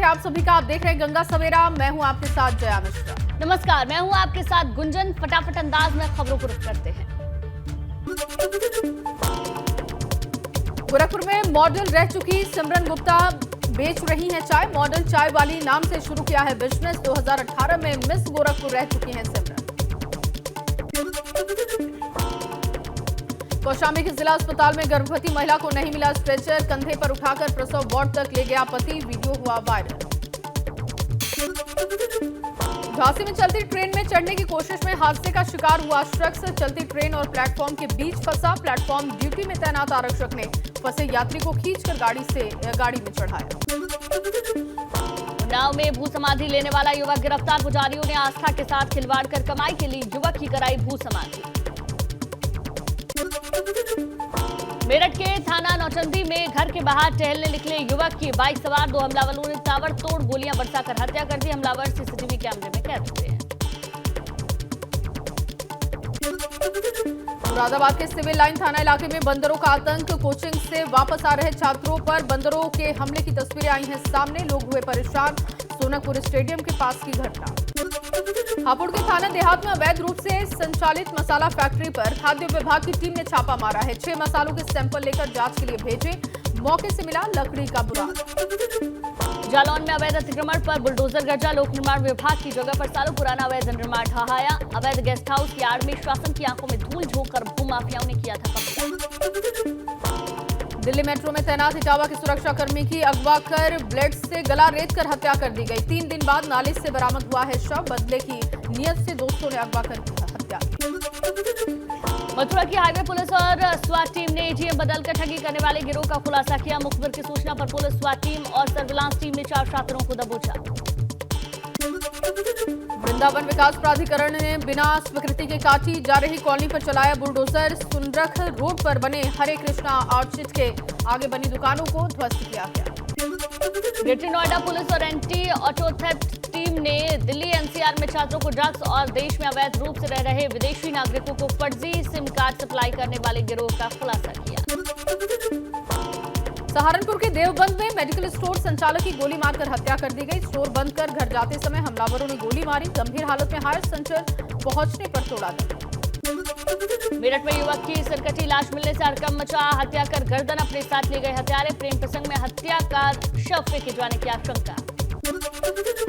है आप सभी का। आप देख रहे हैं गंगा सवेरा। मैं हूं आपके साथ जया मिश्रा। नमस्कार, मैं हूं आपके साथ गुंजन। फटाफट अंदाज में खबरों को रुख करते हैं। गोरखपुर में मॉडल रह चुकी सिमरन गुप्ता बेच रही हैं चाय। मॉडल चाय वाली नाम से शुरू किया है बिजनेस। 2018 में मिस गोरखपुर रह चुकी हैं सिमरन। कौशाम्बी के जिला अस्पताल में गर्भवती महिला को नहीं मिला स्ट्रेचर। कंधे पर उठाकर प्रसव वार्ड तक ले गया पति। वीडियो हुआ वायरल। झांसी में चलती ट्रेन में चढ़ने की कोशिश में हादसे का शिकार हुआ शख्स। चलती ट्रेन और प्लेटफॉर्म के बीच फंसा। प्लेटफॉर्म ड्यूटी में तैनात आरक्षक ने फंसे यात्री को खींचकर गाड़ी में चढ़ाया। उन्नाव में भू समाधि लेने वाला युवक गिरफ्तार। पुजारियों ने आस्था के साथ खिलवाड़ कर कमाई के लिए युवक की कराई भू समाधि। मेरठ के थाना नौचंदी में घर के बाहर टहलने निकले युवक की बाइक सवार 2 हमलावरों ने ताबड़तोड़ गोलियां बरसाकर हत्या कर दी। हमलावर सीसीटीवी कैमरे में कैद हुए हैं। मुरादाबाद के सिविल लाइन थाना इलाके में बंदरों का आतंक। कोचिंग से वापस आ रहे छात्रों पर बंदरों के हमले की तस्वीरें आई हैं सामने। लोग हुए परेशान। सोनकपुर स्टेडियम के पास की घटना। हापुड़ के थाना देहात में अवैध रूप से संचालित मसाला फैक्ट्री पर खाद्य विभाग की टीम ने छापा मारा है। 6 मसालों के सैंपल लेकर जांच के लिए भेजे। मौके से मिला लकड़ी का बुरादा। जालौन में अवैध अतिक्रमण पर बुलडोजर गरजा। लोक निर्माण विभाग की जगह पर सालों पुराना अवैध निर्माण ढहाया। अवैध गेस्ट हाउस की आड़ में शासन की आंखों में धूल झोंक कर भूमाफियाओं ने किया था कब्जा। दिल्ली मेट्रो में तैनात इटावा के सुरक्षाकर्मी की अगवा कर ब्लेड से गला रेत कर हत्या कर दी गई। 3 दिन बाद नाले से बरामद हुआ है शव। बदले की नियत से दोस्तों ने अगवा कर हत्या की। मथुरा की हाईवे पुलिस और स्वाट टीम ने एटीएम बदलकर ठगी करने वाले गिरोह का खुलासा किया। मुखबिर की सूचना पर पुलिस, स्वाट टीम और सर्विलांस टीम ने 4 छात्रों को दबोचा। वृंदावन विकास प्राधिकरण ने बिना स्वीकृति के काटी जा रही कॉलोनी पर चलाया बुलडोजर। सुनरख रोड पर बने हरे कृष्णा आर्चिड के आगे बनी दुकानों को ध्वस्त किया गया। ग्रेटर नोएडा पुलिस और एंटी ऑटो थेफ्ट टीम ने दिल्ली एनसीआर में छात्रों को ड्रग्स और देश में अवैध रूप से रह रहे विदेशी नागरिकों को फर्जी सिम कार्ड सप्लाई करने वाले गिरोह का खुलासा किया। सहारनपुर के देवबंद में मेडिकल स्टोर संचालक की गोली मारकर हत्या कर दी गई। स्टोर बंद कर घर जाते समय हमलावरों ने गोली मारी। गंभीर हालत में हायर सेंटर पहुंचने पर तोड़ा गया। मेरठ में युवक की सरकटी लाश मिलने से हड़कंप मचा। हत्या कर गर्दन अपने साथ ले गए हत्यारे। प्रेम प्रसंग में हत्या का शव फेंके जाने की आशंका।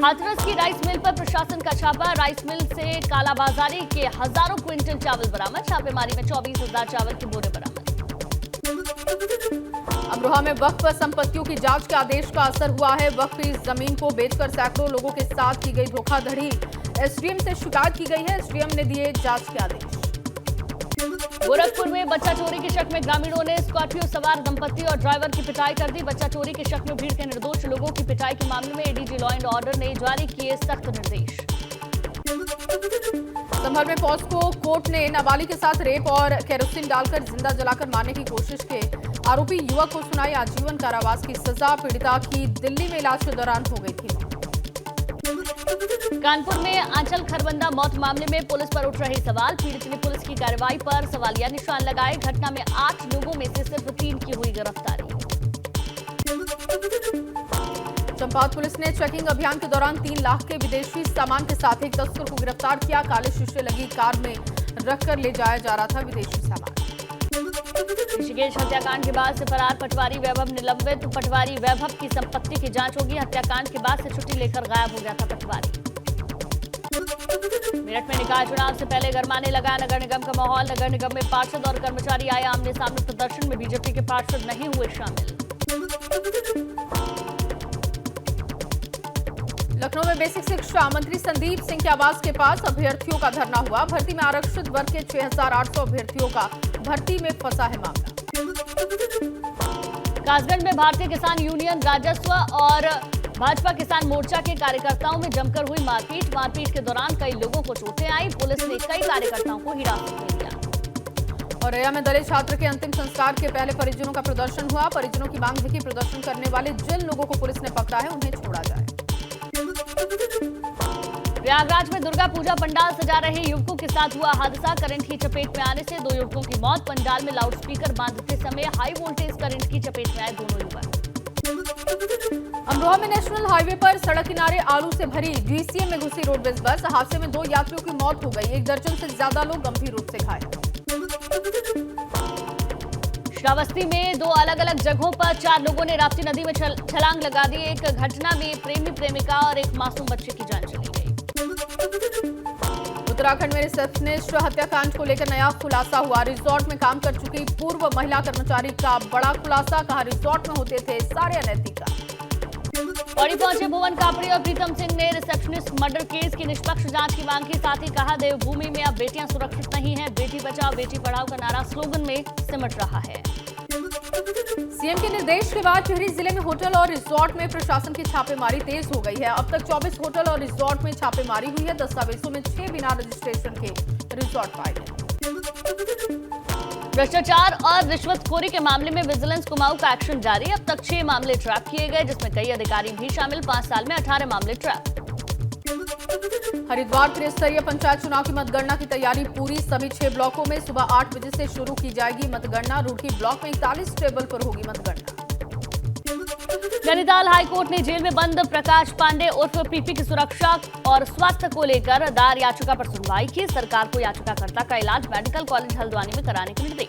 हाथरस की राइस मिल पर प्रशासन का छापा। राइस मिल से कालाबाजारी के हजारों क्विंटल चावल बरामद। छापेमारी में 24,000 चावल के बोरे बरामद। अमरोहा में वक्फ संपत्तियों की जांच के आदेश का असर हुआ है। वक्फ की जमीन को बेचकर सैकड़ों लोगों के साथ की गई धोखाधड़ी। एसडीएम से शिकायत की गई है। एसडीएम ने दिए जांच के आदेश। गोरखपुर में बच्चा चोरी के शक में ग्रामीणों ने स्कॉर्पियो सवार दंपति और ड्राइवर की पिटाई कर दी। बच्चा चोरी के शक में भीड़ के निर्दोष लोगों की पिटाई के मामले में एडीजी लॉ एंड ऑर्डर ने जारी किए सख्त निर्देश। संभल में पॉस्को कोर्ट ने नाबालिग के साथ रेप और केरोसिन डालकर जिंदा जलाकर मारने की कोशिश के आरोपी युवक को सुनाई आजीवन कारावास की सजा। पीड़िता की दिल्ली में इलाज के दौरान हो गई थी मौत। कानपुर में आंचल खरबंदा मौत मामले में पुलिस पर उठ रहे सवाल। पीड़ित ने पुलिस की कार्रवाई पर सवालिया निशान लगाए। घटना में 8 लोगों में से सिर्फ 3 की हुई गिरफ्तारी। चंपावत पुलिस ने चेकिंग अभियान के दौरान 3 लाख के विदेशी सामान के साथ एक तस्कर को गिरफ्तार किया। काले शीशे लगी कार में रखकर ले जाया जा रहा था विदेशी सामान। ऋषिकेश हत्याकांड के बाद से फरार पटवारी वैभव निलंबित। पटवारी वैभव की संपत्ति की जांच होगी। हत्याकांड के बाद से छुट्टी लेकर गायब हो गया था पटवारी। मेरठ में निकाय चुनाव से पहले गरमाने लगा नगर निगम का माहौल। नगर निगम में पार्षद और कर्मचारी आए आमने सामने। प्रदर्शन में बीजेपी के पार्षद नहीं हुए शामिल। लखनऊ में बेसिक शिक्षा मंत्री संदीप सिंह के आवास के पास अभ्यर्थियों का धरना हुआ। भर्ती में आरक्षित वर्ग के 6,800 अभ्यर्थियों का भर्ती में फंसा है मामला। कासगंज में भारतीय किसान यूनियन, राजस्व और भाजपा किसान मोर्चा के कार्यकर्ताओं में जमकर हुई मारपीट। मारपीट के दौरान कई लोगों को चोटें आई। पुलिस ने कई कार्यकर्ताओं को हिरासत में लिया। औरैया में दलित छात्र के अंतिम संस्कार के पहले परिजनों का प्रदर्शन हुआ। परिजनों की मांग है कि प्रदर्शन करने वाले जिन लोगों को पुलिस ने पकड़ा है उन्हें छोड़ा जाए। प्रयागराज में दुर्गा पूजा पंडाल सजा रहे युवकों के साथ हुआ हादसा। करंट की चपेट में आने से 2 युवकों की मौत। पंडाल में लाउडस्पीकर बांधते समय हाई वोल्टेज करंट की चपेट में आए दोनों युवक। अमरोहा में नेशनल हाईवे पर सड़क किनारे आलू से भरी डीसीएम में घुसी रोडवेज बस। हादसे में 2 यात्रियों की मौत हो गई, 1 दर्जन से ज्यादा लोग गंभीर रूप से घायल। श्रावस्ती में 2 अलग-अलग जगहों पर 4 लोगों ने राप्ती नदी में छलांग लगा दी। एक घटना में प्रेमी प्रेमिका और एक मासूम बच्चे की जान चली गई। उत्तराखंड में रिसेप्शनिस्ट हत्याकांड को लेकर नया खुलासा हुआ। रिजॉर्ट में काम कर चुकी पूर्व महिला कर्मचारी का बड़ा खुलासा। कहा, रिजॉर्ट में होते थे सारे अनैतिक काम। पौड़ी पहुंचे भुवन कापड़ी और प्रीतम सिंह ने रिसेप्शनिस्ट मर्डर केस की निष्पक्ष जांच की मांग की। साथ ही कहा, देवभूमि में अब बेटियां सुरक्षित नहीं हैं। बेटी बचाओ बेटी पढ़ाओ का नारा स्लोगन में सिमट रहा है। सीएम के निर्देश के बाद टिहरी जिले में होटल और रिजॉर्ट में प्रशासन की छापेमारी तेज हो गई है। अब तक 24 होटल और रिजॉर्ट में छापेमारी हुई है। दस्तावेजों में 6 बिना रजिस्ट्रेशन के रिजॉर्ट पाए गए। भ्रष्टाचार और रिश्वतखोरी के मामले में विजिलेंस कुमाऊं का एक्शन जारी। अब तक 6 मामले ट्रैप किए गए, जिसमें कई अधिकारी भी शामिल। 5 साल में 18 मामले ट्रैप। हरिद्वार त्रिस्तरीय पंचायत चुनाव की मतगणना की तैयारी पूरी। सभी 6 ब्लॉकों में सुबह 8 बजे से शुरू की जाएगी मतगणना। रुड़की ब्लॉक में 41 टेबल पर होगी मतगणना। नैनीताल हाईकोर्ट ने जेल में बंद प्रकाश पांडे उर्फ पीपी की सुरक्षा और स्वास्थ्य को लेकर दायर याचिका पर सुनवाई की। सरकार को याचिकाकर्ता का इलाज मेडिकल कॉलेज हल्द्वानी में कराने के निर्देश।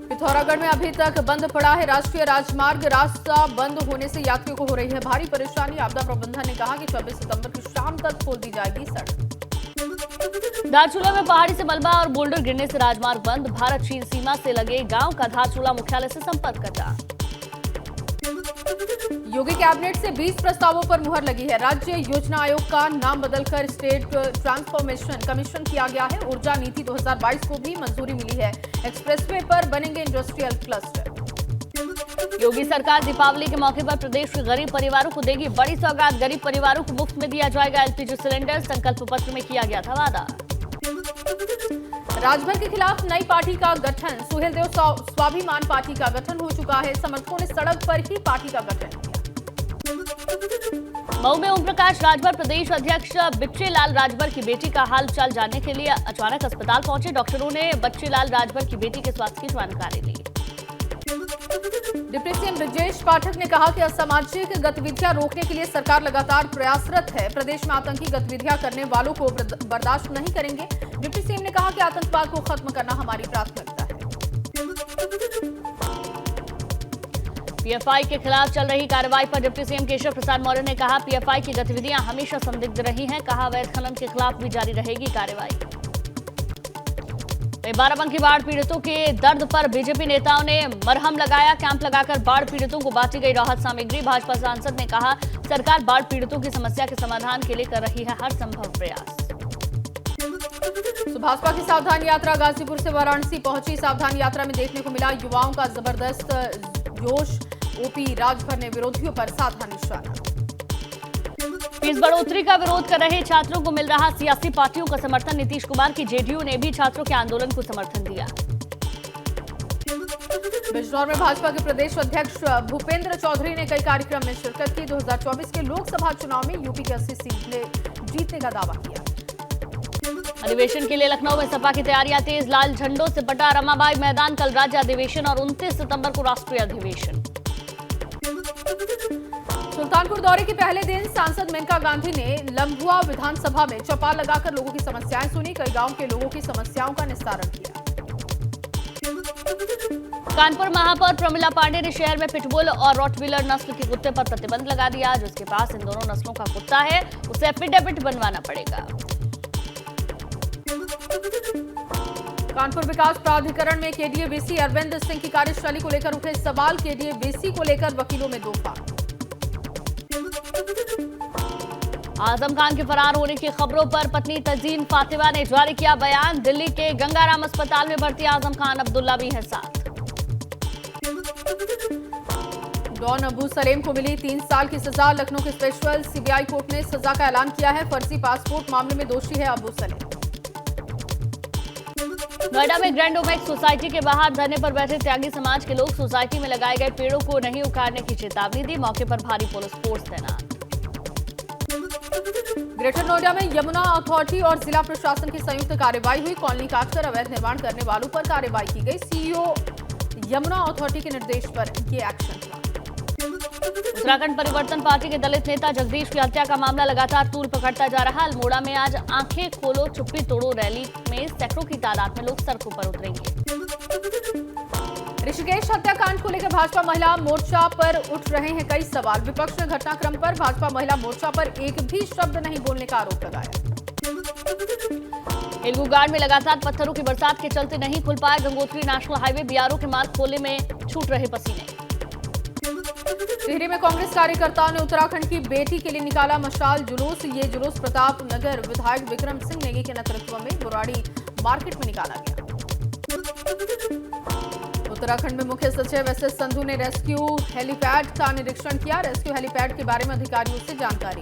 पिथौरागढ़ में अभी तक बंद पड़ा है राष्ट्रीय राजमार्ग। रास्ता बंद होने से यात्रियों को हो रही है भारी परेशानी। आपदा प्रबंधन ने कहा कि 24 सितंबर की शाम तक खोल दी जाएगी सड़क। धारचूला में पहाड़ी से मलबा और बोल्डर गिरने से राजमार्ग बंद। भारत चीन सीमा से लगे गांव का धारचूला मुख्यालय से संपर्क कटा। योगी कैबिनेट से 20 प्रस्तावों पर मुहर लगी है। राज्य योजना आयोग का नाम बदलकर स्टेट ट्रांसफॉर्मेशन कमीशन किया गया है। ऊर्जा नीति 2022 को भी मंजूरी मिली है। एक्सप्रेसवे पर बनेंगे इंडस्ट्रियल क्लस्टर। योगी सरकार दीपावली के मौके पर प्रदेश के गरीब परिवारों को देगी बड़ी सौगात। गरीब परिवारों को मुफ्त में दिया जाएगा एलपीजी सिलेंडर। संकल्प पत्र में किया गया था वादा। राजभर के खिलाफ नई पार्टी का गठन। सुहेलदेव स्वाभिमान पार्टी का गठन हो चुका है। समर्थकों ने सड़क पर ही पार्टी का गठन किया। मऊ में ओम प्रकाश राजभर प्रदेश अध्यक्ष बिच्चे लाल राजभर की बेटी का हाल चाल जानने के लिए अचानक अस्पताल पहुंचे। डॉक्टरों ने बच्चे लाल राजभर की बेटी के स्वास्थ्य की जानकारी ली। डिप्टी सीएम ब्रजेश पाठक ने कहा कि असामाजिक गतिविधियां रोकने के लिए सरकार लगातार प्रयासरत है। प्रदेश में आतंकी गतिविधियां करने वालों को बर्दाश्त नहीं करेंगे। डिप्टी सीएम ने कहा कि आतंकवाद को खत्म करना हमारी प्राथमिकता है। पीएफआई के खिलाफ चल रही कार्रवाई पर डिप्टी सीएम केशव प्रसाद मौर्य ने कहा, पीएफआई की गतिविधियां हमेशा संदिग्ध रही हैं। कहा, अवैध खनन के खिलाफ भी जारी रहेगी कार्रवाई। बाराबंकी बाढ़ पीड़ितों के दर्द पर बीजेपी नेताओं ने मरहम लगाया। कैंप लगाकर बाढ़ पीड़ितों को बांटी गई राहत सामग्री। भाजपा सांसद ने कहा, सरकार बाढ़ पीड़ितों की समस्या के समाधान के लिए कर रही है हर संभव प्रयास। भाजपा की सावधान यात्रा गाजीपुर से वाराणसी पहुंची। सावधान यात्रा में देखने को मिला युवाओं का जबरदस्त जोश। ओपी राजभर ने विरोधियों पर साधा निशाना। फीस बढ़ोतरी का विरोध कर रहे छात्रों को मिल रहा सियासी पार्टियों का समर्थन। नीतीश कुमार की जेडीयू ने भी छात्रों के आंदोलन को समर्थन दिया। बिजनौर में भाजपा के प्रदेश अध्यक्ष भूपेंद्र चौधरी ने कई कार्यक्रम में शिरकत की। 2024 के लोकसभा चुनाव में यूपी की 80 सीटें जीतने का दावा किया। अधिवेशन के लिए लखनऊ में सपा की तैयारियां तेज। लाल झंडों से बटा रमाबाई मैदान। कल राज्य अधिवेशन और 29 सितंबर को राष्ट्रीय अधिवेशन। सुल्तानपुर दौरे के पहले दिन सांसद मेनका गांधी ने लंबुआ विधानसभा में चौपाल लगाकर लोगों की समस्याएं सुनी। कई गांव के लोगों की समस्याओं का निस्तारण किया। कानपुर महापौर प्रमिला पांडे ने शहर में पिटबुल और रॉटवीलर नस्ल के कुत्ते पर प्रतिबंध लगा दिया। जिसके पास इन दोनों नस्लों का कुत्ता है उसे एफिडेविट बनवाना पड़ेगा। कानपुर विकास प्राधिकरण में केडीए वीसी अरविंद सिंह की कार्यशैली को लेकर उठे सवाल। केडीए वीसी को लेकर वकीलों में दो फाड़। आजम खान के फरार होने की खबरों पर पत्नी तजीन फातिमा ने जारी किया बयान। दिल्ली के गंगाराम अस्पताल में भर्ती आजम खान, अब्दुल्ला भी है साथ। डॉन अबू सलेम को मिली 3 साल की सजा। लखनऊ के स्पेशल सीबीआई कोर्ट ने सजा का ऐलान किया है। फर्जी पासपोर्ट मामले में दोषी है अबू सलेम। नोएडा में ग्रैंड ओमेक्स सोसाइटी के बाहर धरने पर बैठे त्यागी समाज के लोग सोसाइटी में लगाए गए पेड़ों को नहीं उखाड़ने की चेतावनी दी। मौके पर भारी पुलिस फोर्स तैनात। ग्रेटर नोएडा में यमुना अथॉरिटी और जिला प्रशासन की संयुक्त कार्रवाई हुई। कॉलोनी काटकर अवैध निर्माण करने वालों पर कार्रवाई की गई। सीईओ यमुना अथॉरिटी के निर्देश पर ये एक्शन हुआ। उत्तराखंड परिवर्तन पार्टी के दलित नेता जगदीश की हत्या का मामला लगातार तूल पकड़ता जा रहा है। अल्मोड़ा में आज आंखें खोलो चुप्पी तोड़ो रैली में सैकड़ों की तादाद में लोग सड़कों पर उतरेंगे। ऋषिकेश हत्याकांड को लेकर भाजपा महिला मोर्चा पर उठ रहे हैं कई सवाल। विपक्ष ने घटनाक्रम पर भाजपा महिला मोर्चा पर एक भी शब्द नहीं बोलने का आरोप लगाया। एलगूगाड़ में लगातार पत्थरों की बरसात के चलते नहीं खुल पाया गंगोत्री नेशनल हाईवे। बीआरओ के मार्ग खोलने में छूट रहे पसीने। टिहरी में कांग्रेस कार्यकर्ताओं ने उत्तराखंड की बेटी के लिए निकाला मशाल जुलूस। ये जुलूस प्रताप नगर विधायक विक्रम सिंह नेगी के नेतृत्व में बुराड़ी मार्केट में निकाला गया। उत्तराखंड में मुख्य सचिव एस एस संधू ने रेस्क्यू हेलीपैड का निरीक्षण किया। रेस्क्यू हेलीपैड के बारे में अधिकारियों से जानकारी।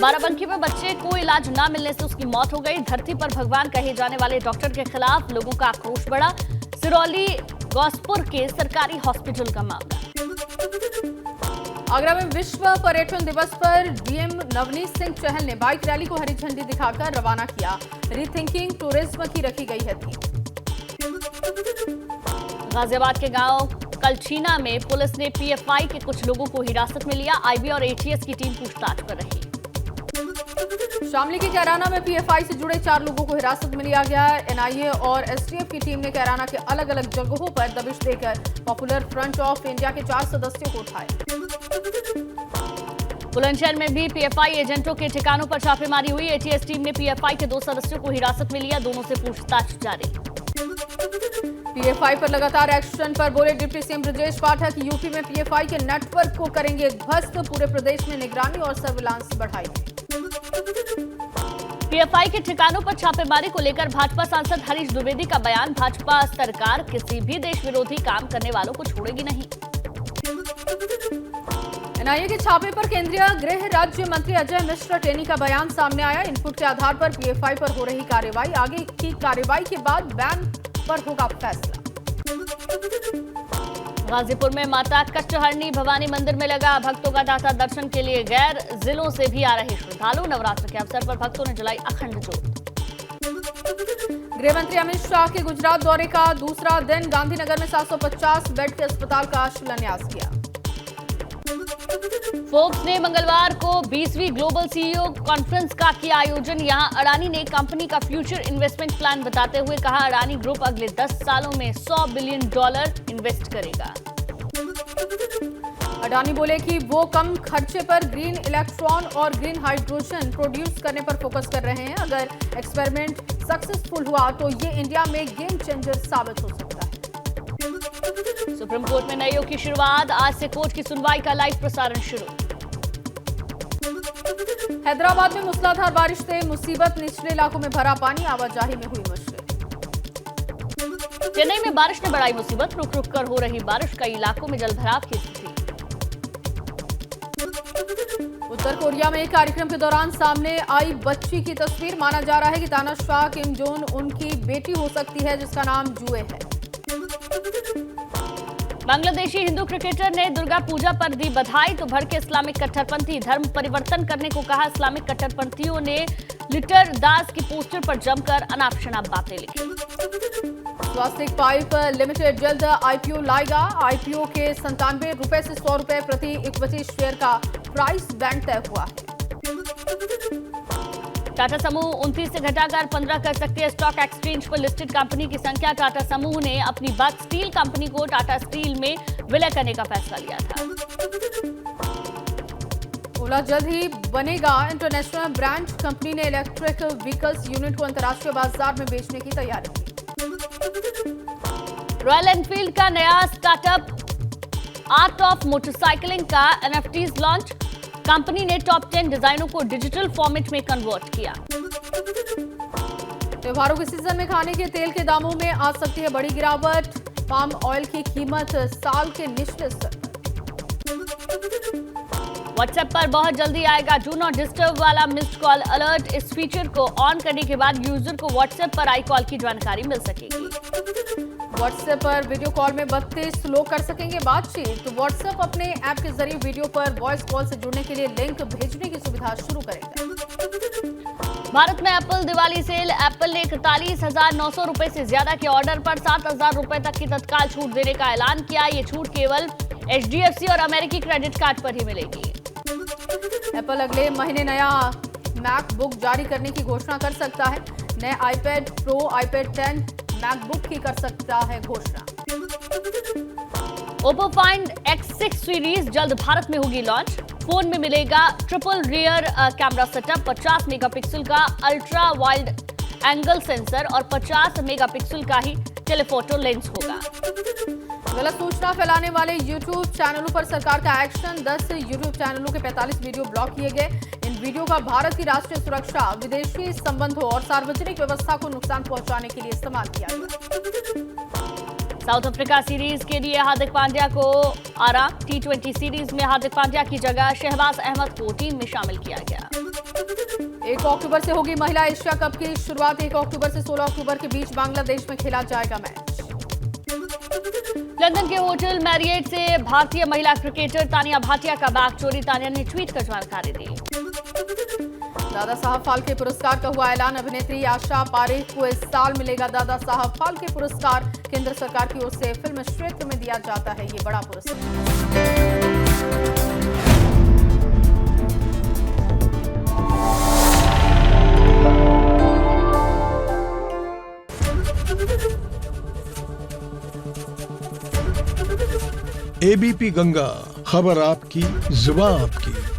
बाराबंकी में बच्चे को इलाज न मिलने से उसकी मौत हो गई। धरती पर भगवान कहे जाने वाले डॉक्टर के खिलाफ लोगों का आक्रोश बढ़ा। सिरौली गौसपुर के सरकारी हॉस्पिटल का मामला। आगरा में विश्व पर्यटन दिवस पर डीएम नवनीत सिंह चहल ने बाइक रैली को हरी झंडी दिखाकर रवाना किया। रीथिंकिंग टूरिज्म की रखी गई है थीम। गाजियाबाद के गांव कलछीना में पुलिस ने पीएफआई के कुछ लोगों को हिरासत में लिया। आईबी और एटीएस की टीम पूछताछ कर रही। शामली के कैराना में पीएफआई से जुड़े 4 लोगों को हिरासत में लिया गया। एनआईए और एसटीएफ की टीम ने कैराना के अलग अलग जगहों पर दबिश देकर पॉपुलर फ्रंट ऑफ इंडिया के 4 सदस्यों को उठाए। बुलंदशहर में भी पीएफआई एजेंटों के ठिकानों पर छापेमारी हुई। एटीएस टीम ने पीएफआई के 2 सदस्यों को हिरासत में लिया। दोनों से पूछताछ जारी। पीएफआई पर लगातार एक्शन पर बोले deputy CM Brajesh Pathak. UP में पीएफआई के नेटवर्क को करेंगे ध्वस्त। पूरे प्रदेश में निगरानी और सर्विलांस बढ़ाई। पीएफआई के ठिकानों पर छापेमारी को लेकर भाजपा सांसद हरीश द्विवेदी का बयान। भाजपा सरकार किसी भी देश विरोधी काम करने वालों को छोड़ेगी नहीं। एनआईए के छापे पर केंद्रीय गृह राज्य मंत्री अजय मिश्र टेनी का बयान सामने आया। इनपुट के आधार पर पीएफआई पर हो रही कार्रवाई। आगे की कार्रवाई के बाद बैन पर होगा फैसला। गाजीपुर में माता कष्टहरणी भवानी मंदिर में लगा भक्तों का तांता। दर्शन के लिए गैर जिलों से भी आ रहे श्रद्धालु। नवरात्र के अवसर पर भक्तों ने जलाई अखंड ज्योत। गृह मंत्री अमित शाह के गुजरात दौरे का दूसरा दिन। गांधीनगर में 750 बेड के अस्पताल का शिलान्यास किया। फोर्ब्स ने मंगलवार को 20वीं ग्लोबल सीईओ कॉन्फ्रेंस का किया आयोजन। यहां अडानी ने कंपनी का फ्यूचर इन्वेस्टमेंट प्लान बताते हुए कहा, अडानी ग्रुप अगले 10 सालों में $100 बिलियन इन्वेस्ट करेगा। अडानी बोले कि वो कम खर्चे पर ग्रीन इलेक्ट्रॉन और ग्रीन हाइड्रोजन प्रोड्यूस करने पर फोकस कर रहे हैं। अगर एक्सपेरिमेंट सक्सेसफुल हुआ तो ये इंडिया में गेम चेंजर साबित हो सकता है। सुप्रीम कोर्ट में नए योग की शुरुआत। आज से कोर्ट की सुनवाई का लाइव प्रसारण शुरू। हैदराबाद में मूसलाधार बारिश से मुसीबत। निचले इलाकों में भरा पानी। आवाजाही में हुई मुश्किल। चेन्नई में बारिश ने बढ़ाई मुसीबत। रुक रुक कर हो रही बारिश, कई इलाकों में जलभराव की स्थिति। उत्तर कोरिया में एक कार्यक्रम के दौरान सामने आई बच्ची की तस्वीर। माना जा रहा है कि तानाशाह किम जोन उनकी बेटी हो सकती है, जिसका नाम जुए है। बांग्लादेशी हिंदू क्रिकेटर ने दुर्गा पूजा पर दी बधाई तो भड़के इस्लामिक कट्टरपंथी। धर्म परिवर्तन करने को कहा। इस्लामिक कट्टरपंथियों ने लिटर दास की पोस्टर पर जमकर अनाप शनाप बातें लिखी। स्वास्तिक पाइप लिमिटेड जल्द आईपीओ लाएगा। आईपीओ के 97 रुपए से 100 रुपए प्रति इक्विटी शेयर का प्राइस बैंड तय हुआ है। टाटा समूह 29 से घटाकर 15 कर सकती है। स्टॉक एक्सचेंज पर लिस्टेड कंपनी की संख्या। टाटा समूह ने अपनी बक स्टील कंपनी को टाटा स्टील में विलय करने का फैसला लिया था। ओला जल्द ही बनेगा इंटरनेशनल ब्रांड। कंपनी ने इलेक्ट्रिक व्हीकल्स यूनिट को अंतर्राष्ट्रीय बाजार में बेचने की तैयारी की। रॉयल एनफील्ड का नया स्टार्टअप आर्ट ऑफ मोटरसाइकिलिंग का एनएफटीज लॉन्च। कंपनी ने टॉप 10 डिजाइनों को डिजिटल फॉर्मेट में कन्वर्ट किया। त्योहारों के सीजन में खाने के तेल के दामों में आ सकती है बड़ी गिरावट। पाम ऑयल की कीमत साल के निचले स्तर पर। व्हाट्सएप पर बहुत जल्दी आएगा डू नॉट डिस्टर्ब वाला मिस्ड कॉल अलर्ट। इस फीचर को ऑन करने के बाद यूजर को व्हाट्सएप पर आई कॉल की जानकारी मिल सकेगी। व्हाट्सएप पर वीडियो कॉल में 32 लोग कर सकेंगे बातचीत। तो व्हाट्सएप अपने ऐप के जरिए वीडियो पर वॉइस कॉल से जुड़ने के लिए लिंक भेजने की सुविधा शुरू करेगा। भारत में एप्पल दिवाली सेल। एप्पल ने 41,900 रुपए से ज्यादा के ऑर्डर पर 7,000 रुपए तक की तत्काल छूट देने का ऐलान किया। ये छूट केवल HDFC और अमेरिकी क्रेडिट कार्ड पर ही मिलेगी। एप्पल अगले महीने नया मैकबुक जारी करने की घोषणा कर सकता है। नए iPad Pro, iPad 10 मैकबुक की कर सकता है घोषणा। Oppo Find X6 सीरीज जल्द भारत में होगी लॉन्च। फोन में मिलेगा triple rear camera setup, 50 megapixel का अल्ट्रा वाइड एंगल सेंसर और 50 मेगापिक्सल का ही टेलीफोटो लेंस होगा। गलत सूचना फैलाने वाले YouTube चैनलों पर सरकार का एक्शन। 10 YouTube चैनलों के 45 वीडियो ब्लॉक किए गए। इन वीडियो का भारत की राष्ट्रीय सुरक्षा, विदेशी संबंधों और सार्वजनिक व्यवस्था को नुकसान पहुंचाने के लिए इस्तेमाल किया गया। साउथ अफ्रीका सीरीज के लिए हार्दिक पांड्या को आराम। T20 सीरीज में हार्दिक पांड्या की जगह शहबाज अहमद को टीम में शामिल किया गया। 1 अक्टूबर से होगी महिला एशिया कप की शुरुआत। 1 अक्टूबर से 16 अक्टूबर के बीच बांग्लादेश में खेला जाएगा मैच। लंदन के होटल मैरियट से भारतीय महिला क्रिकेटर तानिया भाटिया का बैग चोरी। तानिया ने ट्वीट कर जानकारी दी। दादा साहब फाल्के पुरस्कार का हुआ ऐलान। अभिनेत्री आशा पारेख को इस साल मिलेगा दादा साहब फाल्के पुरस्कार। केंद्र सरकार की ओर से फिल्म क्षेत्र में दिया जाता है ये बड़ा पुरस्कार। ABP गंगा, खबर आपकी, जुबान आपकी।